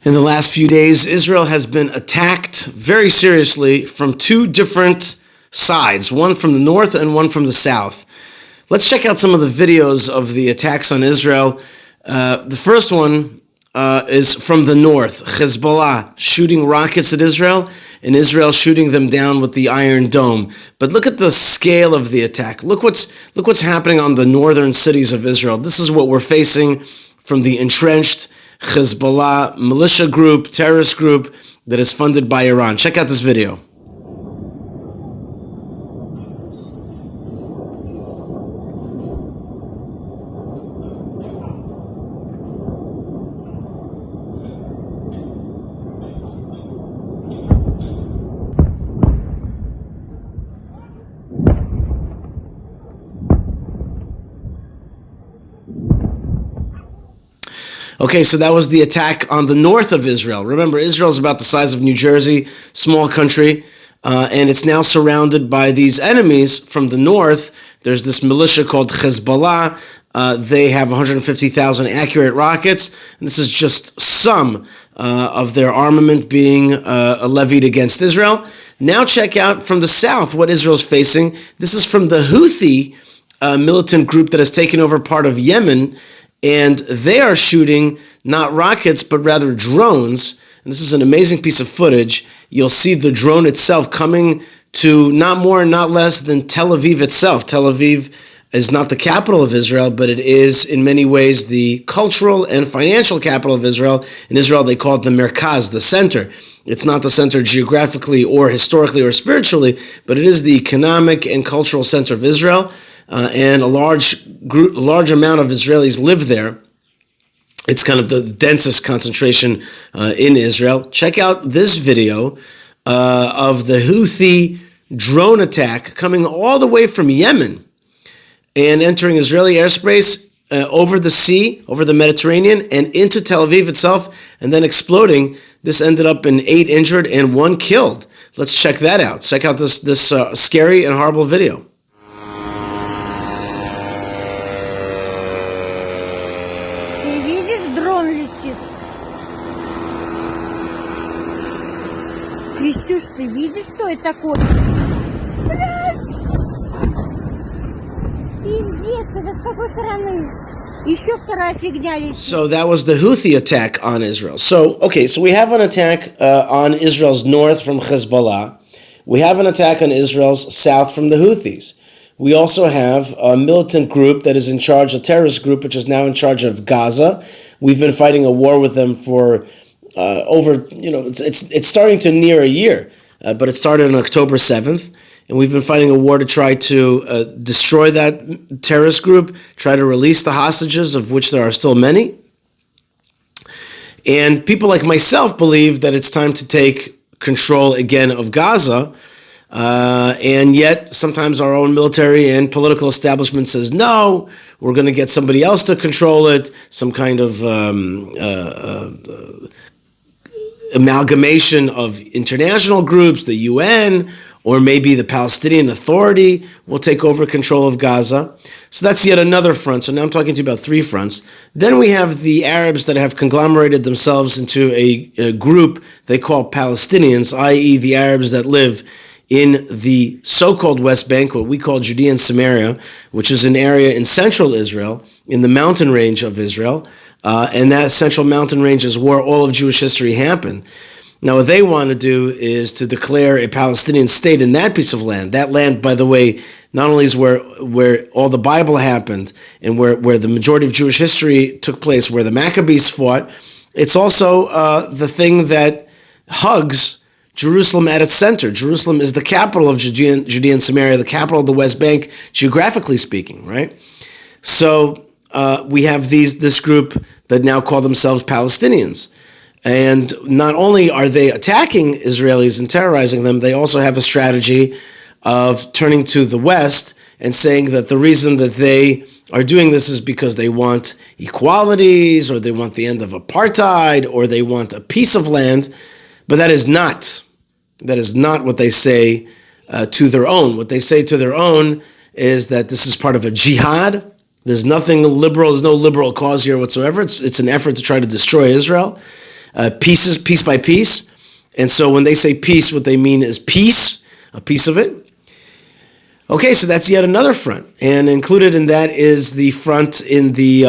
In the last few days, Israel has been attacked very seriously from two different sides, one from the north and one from the south. Let's check out some of the videos of the attacks on Israel. The first one is from the north, Hezbollah shooting rockets at Israel, and Israel shooting them down with the Iron Dome. But look at the scale of the attack. Look what's happening on the northern cities of Israel. This is what we're facing from the entrenched Hezbollah militia group, terrorist group that is funded by Iran. Check out this video. Okay, so that was the attack on the north of Israel. Remember, Israel is about the size of New Jersey, small country, and it's now surrounded by these enemies from the north. There's this militia called Hezbollah. They have 150,000 accurate rockets, and this is just some of their armament being levied against Israel. Now check out from the south what Israel's facing. This is from the Houthi militant group that has taken over part of Yemen, and they are shooting not rockets, but rather drones. And this is an amazing piece of footage. You'll see the drone itself coming to not more and not less than Tel Aviv itself. Tel Aviv is not the capital of Israel, but it is in many ways the cultural and financial capital of Israel. In Israel, they call it the Merkaz, the center. It's not the center geographically or historically or spiritually, but it is the economic and cultural center of Israel. And a large amount of Israelis live there. It's kind of the densest concentration in Israel. Check out this video of the Houthi drone attack coming all the way from Yemen and entering Israeli airspace over the sea, over the Mediterranean, and into Tel Aviv itself, and then exploding. This ended up in 8 injured and 1 killed. Let's check that out. Check out this scary and horrible video. Дрон летит. Крестюш, ты видишь, что это такое? Блядь! Пиздец, это с какой стороны? Еще вторая фигня летит. So that was the Houthi attack on Israel. So we have an attack on Israel's north from Hezbollah. We have an attack on Israel's south from the Houthis. We also have a militant group that is in charge, a terrorist group, which is now in charge of Gaza. We've been fighting a war with them for it's starting to near a year, but it started on October 7th, and we've been fighting a war to try to destroy that terrorist group, try to release the hostages, of which there are still many. And people like myself believe that it's time to take control again of Gaza. And yet, sometimes our own military and political establishment says, no, we're going to get somebody else to control it, some kind of amalgamation of international groups, the UN, or maybe the Palestinian Authority will take over control of Gaza. So that's yet another front. So now I'm talking to you about 3 fronts. Then we have the Arabs that have conglomerated themselves into a group they call Palestinians, i.e. the Arabs that live in the so-called West Bank, what we call Judea and Samaria, which is an area in central Israel, in the mountain range of Israel, and that central mountain range is where all of Jewish history happened. Now, what they want to do is to declare a Palestinian state in that piece of land. That land, by the way, not only is where all the Bible happened and where the majority of Jewish history took place, where the Maccabees fought, it's also the thing that hugs Jerusalem at its center. Jerusalem is the capital of Judea and Samaria, the capital of the West Bank, geographically speaking, right? So we have this group that now call themselves Palestinians. And not only are they attacking Israelis and terrorizing them, they also have a strategy of turning to the West and saying that the reason that they are doing this is because they want equalities, or they want the end of apartheid, or they want a piece of land. But that is not what they say to their own. What they say to their own is that this is part of a jihad. There's nothing liberal. There's no liberal cause here whatsoever. It's an effort to try to destroy Israel. piece by piece. And so when they say peace, what they mean is peace, a piece of it. Okay, so that's yet another front, and included in that is the front in the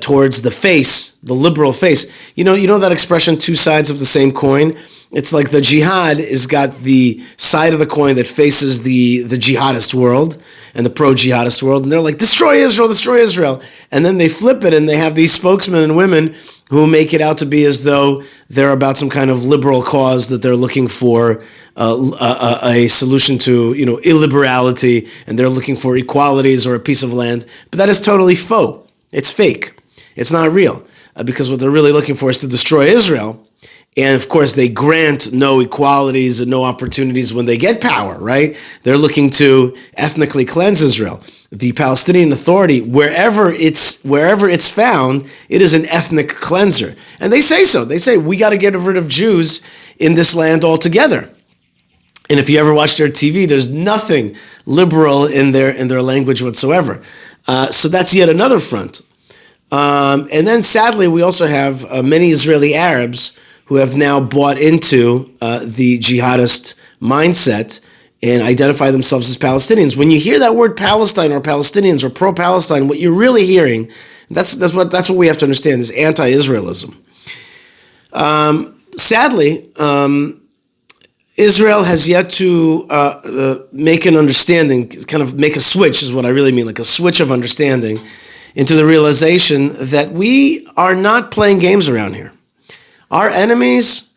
towards the face, the liberal face. You know that expression, two sides of the same coin. It's like the jihad has got the side of the coin that faces the jihadist world and the pro-jihadist world, and they're like, destroy Israel, and then they flip it, and they have these spokesmen and women who make it out to be as though they're about some kind of liberal cause, that they're looking for a solution to illiberality, and they're looking for equalities or a piece of land. But that is totally faux. It's fake. It's not real, because what they're really looking for is to destroy Israel. And of course, they grant no equalities and no opportunities when they get power, right? They're looking to ethnically cleanse Israel. The Palestinian Authority, wherever it's found, it is an ethnic cleanser. And they say so. They say, we got to get rid of Jews in this land altogether. And if you ever watch their TV, there's nothing liberal in their language whatsoever. So that's yet another front. And then sadly, we also have many Israeli Arabs who have now bought into the jihadist mindset and identify themselves as Palestinians. When you hear that word Palestine or Palestinians or pro-Palestine, what you're really hearing, that's what we have to understand, is anti-Israelism. Sadly, Israel has yet to make an understanding, kind of make a switch, is what I really mean, like a switch of understanding into the realization that we are not playing games around here. Our enemies,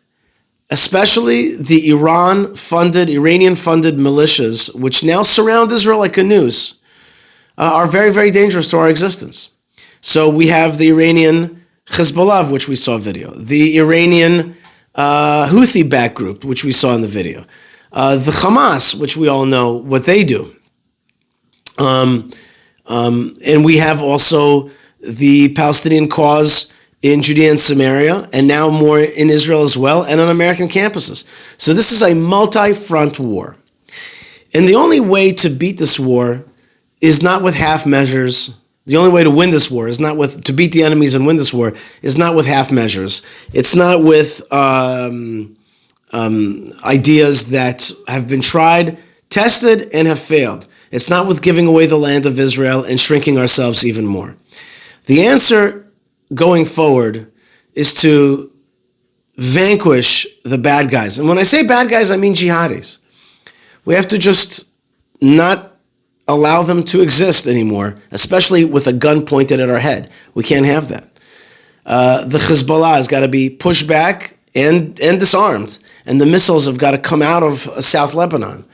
especially the Iranian-funded militias, which now surround Israel like a noose, are very, very dangerous to our existence. So we have the Iranian Hezbollah, of which we saw a video, the Iranian Houthi-backed group, which we saw in the video, the Hamas, which we all know what they do. And we have also the Palestinian cause in Judea and Samaria, and now more in Israel as well, and on American campuses. So this is a multi-front war. And the only way to beat this war is not with half measures. The only way to win this war is not to beat the enemies and win this war is not with half measures. It's not with ideas that have been tried, tested, and have failed. It's not with giving away the land of Israel and shrinking ourselves even more. The answer going forward is to vanquish the bad guys. And when I say bad guys, I mean jihadis. We have to just not allow them to exist anymore, especially with a gun pointed at our head. We can't have that. The Hezbollah has got to be pushed back and disarmed. And the missiles have got to come out of South Lebanon.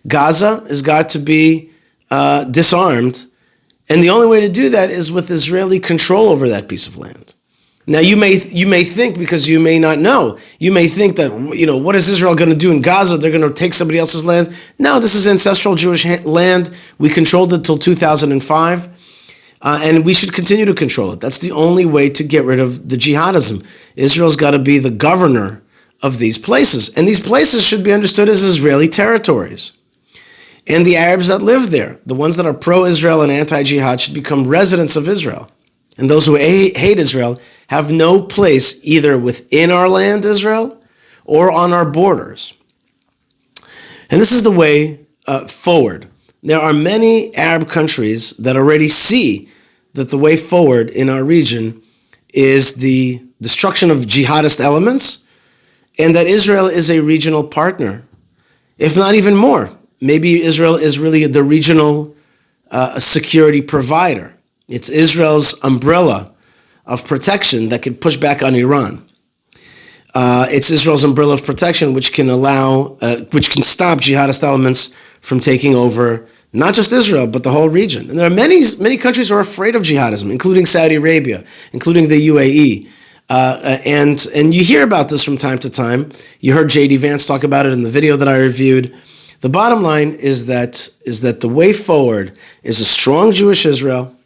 Gaza has got to be disarmed. And the only way to do that is with Israeli control over that piece of land. Now, you may think, because you may not know, you may think that, what is Israel going to do in Gaza? They're going to take somebody else's land? No, this is ancestral Jewish land. We controlled it till 2005, and we should continue to control it. That's the only way to get rid of the jihadism. Israel's got to be the governor of these places, and these places should be understood as Israeli territories. And the Arabs that live there, the ones that are pro-Israel and anti-jihad, should become residents of Israel. And those who hate Israel have no place either within our land, Israel, or on our borders. And this is the way forward. There are many Arab countries that already see that the way forward in our region is the destruction of jihadist elements, and that Israel is a regional partner, if not even more. Maybe Israel is really the regional security provider. It's Israel's umbrella of protection that can push back on Iran. It's Israel's umbrella of protection which can stop jihadist elements from taking over not just Israel, but the whole region. And there are many countries who are afraid of jihadism, including Saudi Arabia, including the UAE. And you hear about this from time to time. You heard J.D. Vance talk about it in the video that I reviewed. The bottom line is that the way forward is a strong Jewish Israel,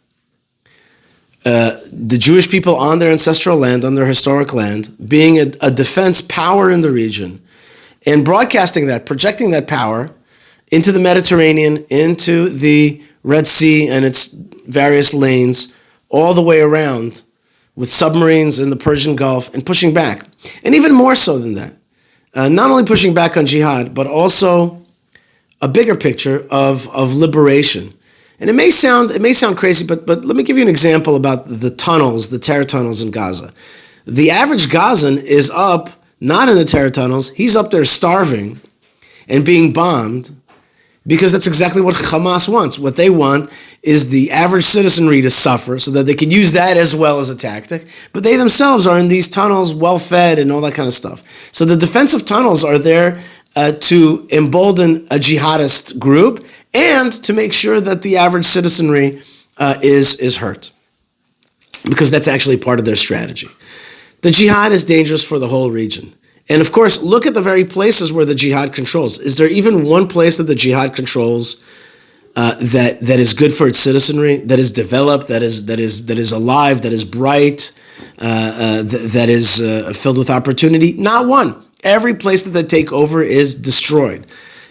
the Jewish people on their ancestral land, on their historic land, being a defense power in the region, and broadcasting that, projecting that power into the Mediterranean, into the Red Sea and its various lanes, all the way around, with submarines in the Persian Gulf and pushing back. And even more so than that, not only pushing back on jihad, but also a bigger picture of liberation. And it may sound crazy, but let me give you an example about the tunnels, the terror tunnels in Gaza. The average Gazan is up, not in the terror tunnels, he's up there starving and being bombed, because that's exactly what Hamas wants. What they want is the average citizenry to suffer so that they can use that as well as a tactic. But they themselves are in these tunnels, well-fed and all that kind of stuff. So the defensive tunnels are there to embolden a jihadist group and to make sure that the average citizenry is hurt, because that's actually part of their strategy. The jihad is dangerous for the whole region. And of course, look at the very places where the jihad controls. Is there even one place that the jihad controls that is good for its citizenry, that is developed, that is alive, that is bright, that is filled with opportunity? Not one. Every place that they take over is destroyed.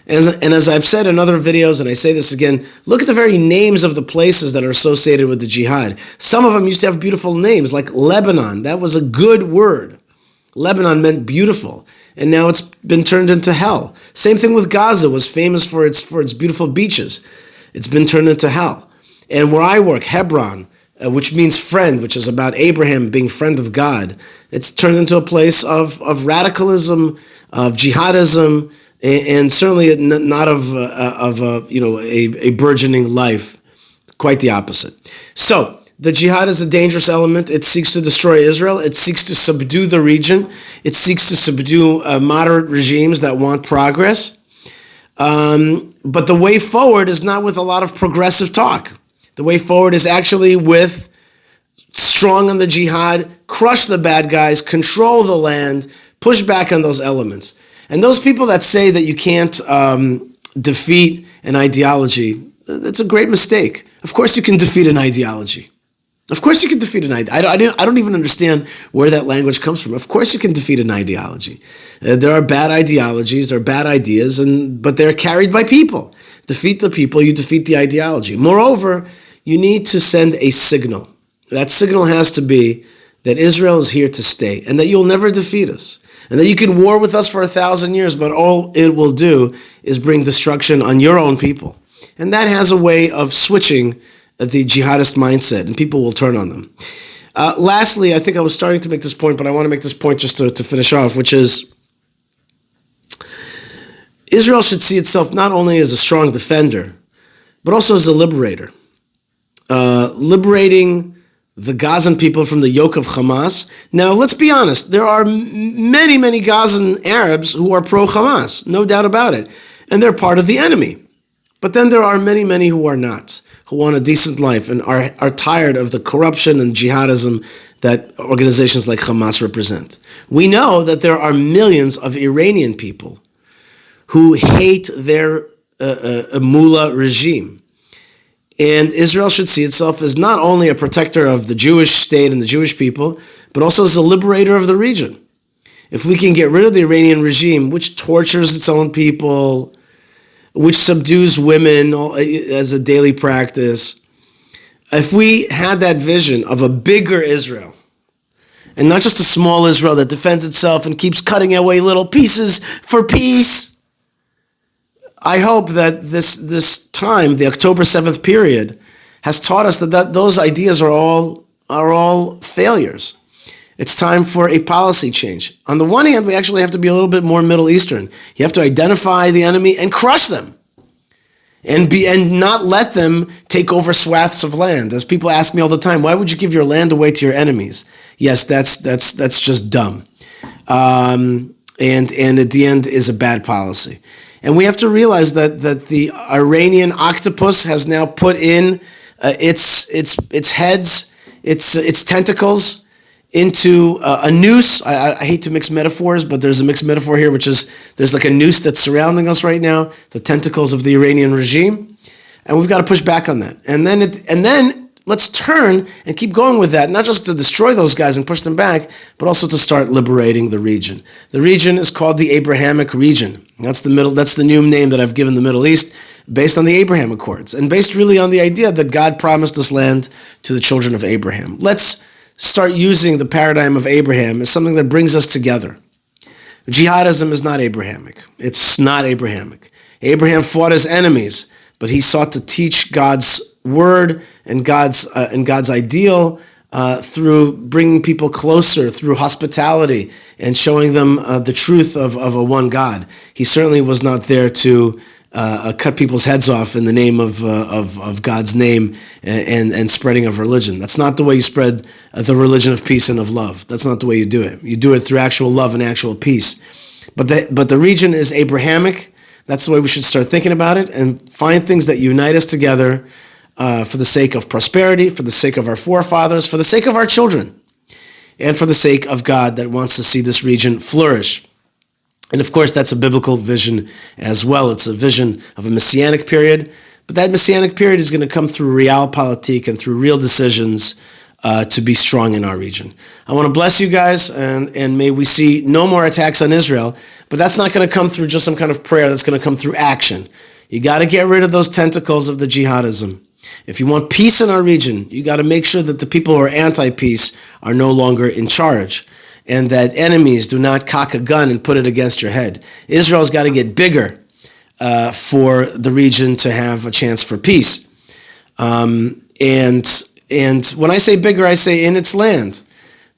And as I've said in other videos, and I say this again, look at the very names of the places that are associated with the jihad. Some of them used to have beautiful names, like Lebanon. That was a good word. Lebanon meant beautiful, and now it's been turned into hell. Same thing with Gaza, was famous for its beautiful beaches. It's been turned into hell. And where I work, Hebron, which means friend, which is about Abraham being friend of God, it's turned into a place of radicalism, of jihadism, and certainly not of a burgeoning life. Quite the opposite. So the jihad is a dangerous element. It seeks to destroy Israel. It seeks to subdue the region. It seeks to subdue moderate regimes that want progress. But the way forward is not with a lot of progressive talk. The way forward is actually with strong on the jihad, crush the bad guys, control the land, push back on those elements. And those people that say that you can't defeat an ideology, that's a great mistake. Of course you can defeat an ideology. Of course you can defeat an ideology. I don't even understand where that language comes from. Of course you can defeat an ideology. There are bad ideologies, there are bad ideas, but they're carried by people. Defeat the people, you defeat the ideology. Moreover, you need to send a signal. That signal has to be that Israel is here to stay and that you'll never defeat us. And that you can war with us for 1,000 years, but all it will do is bring destruction on your own people. And that has a way of switching the jihadist mindset, and people will turn on them. Lastly, I think I was starting to make this point, but I want to make this point just to finish off, which is Israel should see itself not only as a strong defender, but also as a liberator. Liberating the Gazan people from the yoke of Hamas. Now, let's be honest. There are many, many Gazan Arabs who are pro-Hamas, no doubt about it. And they're part of the enemy. But then there are many, many who are not, who want a decent life and are tired of the corruption and jihadism that organizations like Hamas represent. We know that there are millions of Iranian people who hate their mullah regime. And Israel should see itself as not only a protector of the Jewish state and the Jewish people, but also as a liberator of the region. If we can get rid of the Iranian regime, which tortures its own people, which subdues women as a daily practice, if we had that vision of a bigger Israel, and not just a small Israel that defends itself and keeps cutting away little pieces for peace, I hope that this time, the October 7th period, has taught us that those ideas are all failures. It's time for a policy change. On the one hand, we actually have to be a little bit more Middle Eastern. You have to identify the enemy and crush them, and not let them take over swaths of land. As people ask me all the time, why would you give your land away to your enemies? Yes, that's just dumb, and at the end is a bad policy. And we have to realize that the Iranian octopus has now put in its heads, its tentacles into a noose. I hate to mix metaphors, but there's a mixed metaphor here, which is there's like a noose that's surrounding us right now, the tentacles of the Iranian regime, and we've got to push back on that. And then let's turn and keep going with that, not just to destroy those guys and push them back, but also to start liberating the region. The region is called the Abrahamic region. That's the new name that I've given the Middle East, based on the Abraham Accords, and based really on the idea that God promised this land to the children of Abraham. Let's start using the paradigm of Abraham as something that brings us together. Jihadism is not Abrahamic. It's not Abrahamic. Abraham fought his enemies, but he sought to teach God's word and God's ideal through bringing people closer, through hospitality and showing them the truth of a one God. He certainly was not there to cut people's heads off in the name of God's name and spreading of religion. That's not the way you spread the religion of peace and of love. That's not the way you do it. You do it through actual love and actual peace. But the region is Abrahamic. That's the way we should start thinking about it and find things that unite us together for the sake of prosperity, for the sake of our forefathers, for the sake of our children, and for the sake of God that wants to see this region flourish. And of course, that's a biblical vision as well. It's a vision of a messianic period, but that messianic period is going to come through realpolitik and through real decisions to be strong in our region. I want to bless you guys, and may we see no more attacks on Israel, but that's not going to come through just some kind of prayer. That's going to come through action. You got to get rid of those tentacles of the jihadism. If you want peace in our region, you got to make sure that the people who are anti-peace are no longer in charge, and that enemies do not cock a gun and put it against your head. Israel's got to get bigger for the region to have a chance for peace. And when I say bigger, I say in its land.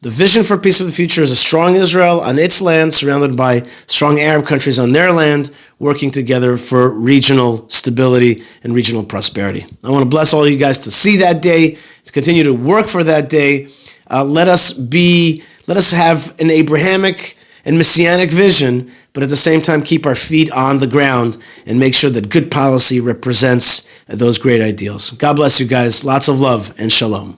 The vision for peace of the future is a strong Israel on its land, surrounded by strong Arab countries on their land, working together for regional stability and regional prosperity. I want to bless all you guys to see that day, to continue to work for that day. Let us have an Abrahamic and messianic vision, but at the same time keep our feet on the ground and make sure that good policy represents those great ideals. God bless you guys. Lots of love and shalom.